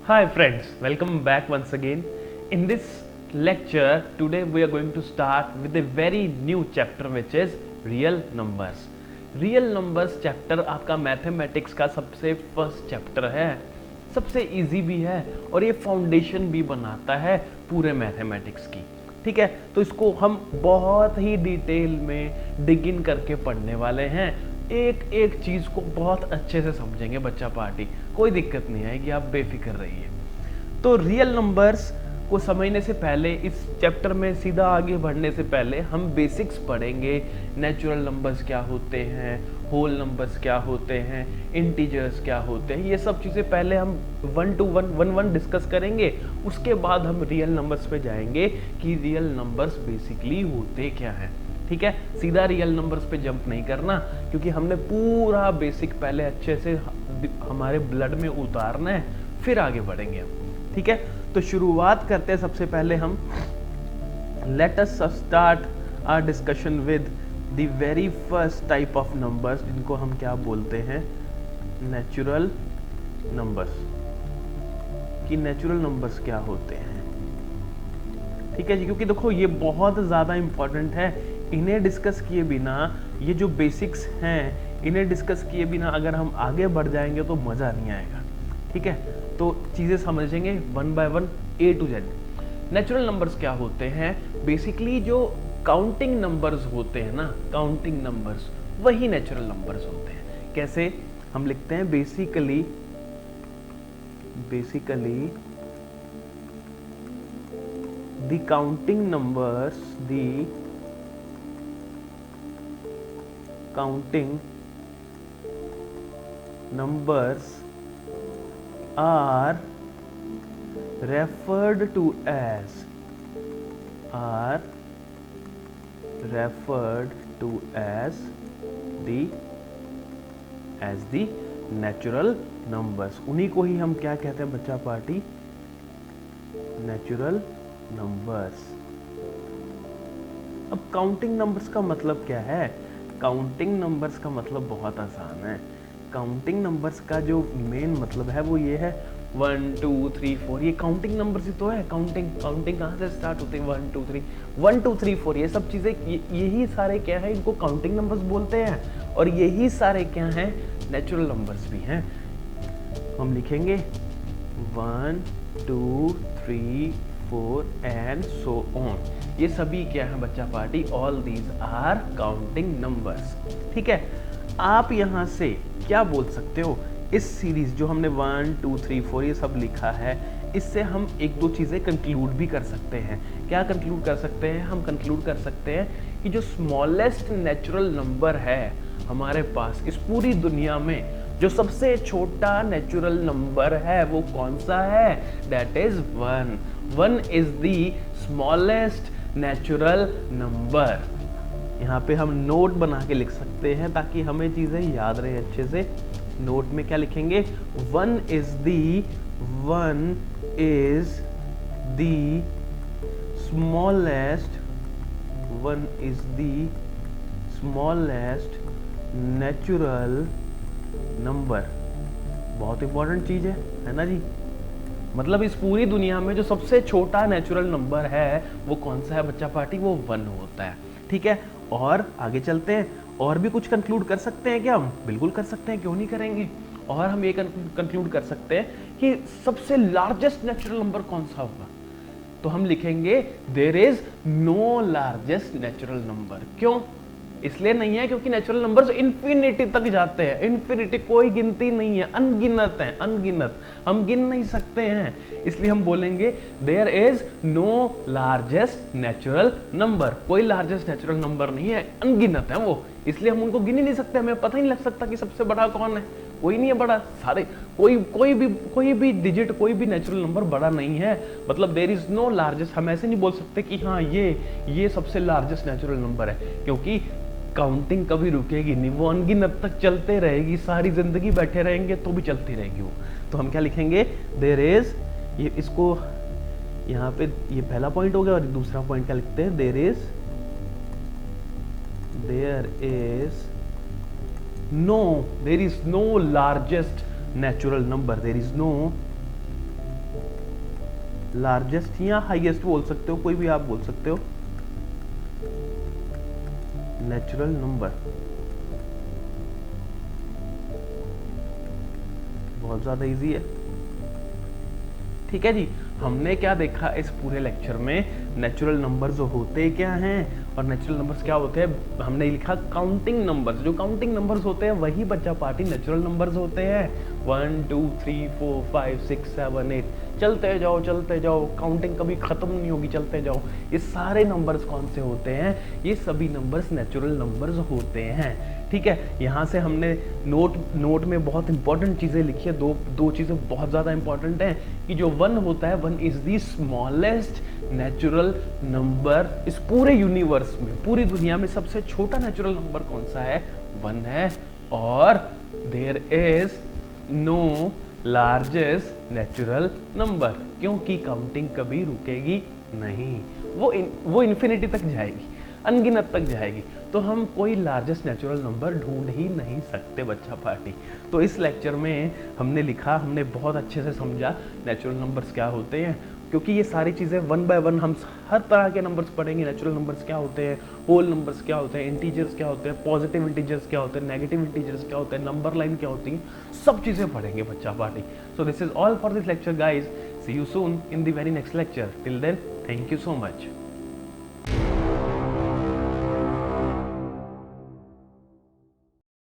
Hi friends, welcome back once again. In this lecture, today we are going to start with a very new chapter which is real numbers. Real numbers chapter आपका mathematics का सबसे first chapter है, सबसे easy भी है और ये foundation भी बनाता है पूरे मैथमेटिक्स की। ठीक है, तो इसको हम बहुत ही डिटेल में डिग इन करके पढ़ने वाले हैं। एक एक चीज को बहुत अच्छे से समझेंगे बच्चा पार्टी, कोई दिक्कत नहीं आएगी, आप बेफिक्र रहिए। तो रियल नंबर्स को समझने से पहले, इस चैप्टर में सीधा आगे बढ़ने से पहले हम बेसिक्स पढ़ेंगे। नेचुरल नंबर्स क्या होते हैं, होल नंबर्स क्या होते हैं, इंटीजर्स क्या होते हैं, ये सब चीज़ें पहले हम 1 to 1 डिस्कस करेंगे। उसके बाद हम रियल नंबर्स पे जाएंगे कि रियल नंबर्स बेसिकली होते क्या हैं। ठीक है, सीधा रियल नंबर्स पे जंप नहीं करना, क्योंकि हमने पूरा बेसिक पहले अच्छे से हमारे ब्लड में उतारना है, फिर आगे बढ़ेंगे हम। ठीक है, तो शुरुआत करते हैं। सबसे पहले हम let us start our discussion with the very first type of numbers, जिनको हम क्या बोलते हैं, नेचुरल नंबर्स। कि नेचुरल नंबर्स क्या होते हैं। ठीक है जी, क्योंकि देखो ये बहुत ज़्यादा इंपॉर्टेंट है। इन्हें डिस्कस किए बिना, ये जो बेसिक्स हैं इन्हें डिस्कस किए बिना अगर हम आगे बढ़ जाएंगे तो मज़ा नहीं आएगा। ठीक है, तो चीज़ें समझेंगे 1 by 1 A to Z। Natural numbers क्या होते हैं, बेसिकली जो काउंटिंग नंबर्स होते हैं ना, काउंटिंग नंबर्स, वही नेचुरल नंबर्स होते हैं। कैसे हम लिखते हैं, basically the counting numbers, the counting numbers are referred to as the natural numbers। उन्हीं को ही हम क्या कहते हैं बच्चा पार्टी, नेचुरल नंबर्स। अब काउंटिंग नंबर्स का मतलब क्या है? काउंटिंग नंबर्स का मतलब बहुत आसान है। काउंटिंग नंबर्स का जो मेन मतलब है वो ये है 1 2 3 4, ये काउंटिंग नंबर्स ही तो है। काउंटिंग कहाँ से स्टार्ट होते हैं, 1 2 3, 1 2 3 4, ये सब चीज़ें, यही सारे क्या है, इनको काउंटिंग नंबर्स बोलते हैं। और यही सारे क्या हैं, नेचुरल नंबर्स भी हैं। हम लिखेंगे 1 2 3 4 एंड सो ऑन। ये सभी क्या है बच्चा party, all these are counting numbers. ठीक है, आप यहाँ से क्या बोल सकते हो, इस सीरीज जो हमने 1 2 3 4 ये सब लिखा है, इससे हम एक दो चीज़ें कंक्लूड भी कर सकते हैं। क्या कंक्लूड कर सकते हैं? हम कंक्लूड कर सकते हैं कि जो स्मॉलेस्ट नेचुरल नंबर है हमारे पास इस पूरी दुनिया में, जो सबसे छोटा नेचुरल नंबर है वो कौन सा है? That is 1। 1 is the smallest natural number. यहाँ पे हम नोट बना के लिख सकते हैं ताकि हमें चीज़ें याद रहे अच्छे से। नोट में क्या लिखेंगे, 1 is the smallest natural number. बहुत इंपॉर्टेंट चीज है ना जी। मतलब इस पूरी दुनिया में जो सबसे छोटा नेचुरल नंबर है वो कौन सा है बच्चा पार्टी, वो 1 होता है। ठीक है, और आगे चलते हैं। और भी कुछ कंक्लूड कर सकते हैं क्या हम? बिल्कुल कर सकते हैं, क्यों नहीं करेंगे। और हम ये कंक्लूड कर सकते हैं कि सबसे लार्जेस्ट नेचुरल नंबर कौन सा होगा, तो हम लिखेंगे there is no largest natural number. क्यों? इसलिए नहीं है क्योंकि नेचुरल नंबर्स इन्फिनिटी तक जाते हैं। इन्फिनिटी, कोई गिनती नहीं है, अनगिनत है, अनगिनत, हम गिन नहीं सकते हैं। इसलिए हम बोलेंगे there is no largest natural number. कोई लार्जेस्ट नेचुरल नंबर नहीं है, अनगिनत है वो, इसलिए हम उनको गिन ही नहीं सकते। हमें पता ही नहीं लग सकता कि सबसे बड़ा कौन है, कोई नहीं है बड़ा। सारे कोई भी डिजिट, कोई भी नेचुरल नंबर बड़ा नहीं है। मतलब देयर इज नो लार्जेस्ट, हम ऐसे नहीं बोल सकते कि हाँ ये सबसे लार्जेस्ट नेचुरल नंबर है, क्योंकि काउंटिंग कभी रुकेगी नहीं, वो अनगिनत तक चलते रहेगी, सारी जिंदगी बैठे रहेंगे तो भी चलती रहेगी वो। तो हम क्या लिखेंगे, देयर इज, ये इसको यहाँ पे, ये पहला पॉइंट हो गया। और दूसरा पॉइंट क्या लिखते हैं, there is there is no largest natural number, there is no largest या हाईएस्ट बोल सकते हो, कोई भी आप बोल सकते हो, नेचुरल नंबर। बहुत ज्यादा इजी है। ठीक है जी, हमने क्या देखा इस पूरे लेक्चर में, नेचुरल नंबर्स होते क्या हैं और नेचुरल नंबर्स क्या होते हैं। हमने लिखा काउंटिंग नंबर्स, जो काउंटिंग नंबर्स होते हैं वही बच्चा पार्टी नेचुरल नंबर्स होते हैं। 1 2 3 4 5 6 7 8 चलते जाओ चलते जाओ, काउंटिंग कभी खत्म नहीं होगी, चलते जाओ। ये सारे नंबर्स कौन से होते हैं, ये सभी नंबर्स नेचुरल नंबर्स होते हैं। ठीक है, यहाँ से हमने नोट में बहुत इंपॉर्टेंट चीज़ें लिखी है। दो चीज़ें बहुत ज़्यादा इंपॉर्टेंट हैं कि जो 1 होता है, 1 is the smallest natural number इस पूरे यूनिवर्स में, पूरी दुनिया में सबसे छोटा नेचुरल नंबर कौन सा है, 1 है। और there is no largest natural number, क्योंकि काउंटिंग कभी रुकेगी नहीं, वो इन्फिनिटी तक जाएगी, अनगिनत तक जाएगी। तो हम कोई लार्जेस्ट नेचुरल नंबर ढूंढ ही नहीं सकते बच्चा पार्टी। तो इस लेक्चर में हमने लिखा, हमने बहुत अच्छे से समझा नेचुरल नंबर्स क्या होते हैं, क्योंकि ये सारी चीज़ें 1 बाय 1 हम हर तरह के नंबर्स पढ़ेंगे। नेचुरल नंबर्स क्या होते हैं, होल नंबर्स क्या होते हैं, इंटीजर्स क्या होते हैं, पॉजिटिव इंटीजर्स क्या होते हैं, नेगेटिव इंटीजर्स क्या होते हैं, नंबर लाइन क्या होती है, सब चीज़ें पढ़ेंगे बच्चा party. So this is all for this lecture guys, see you soon in the very next lecture. Till then, thank you so much.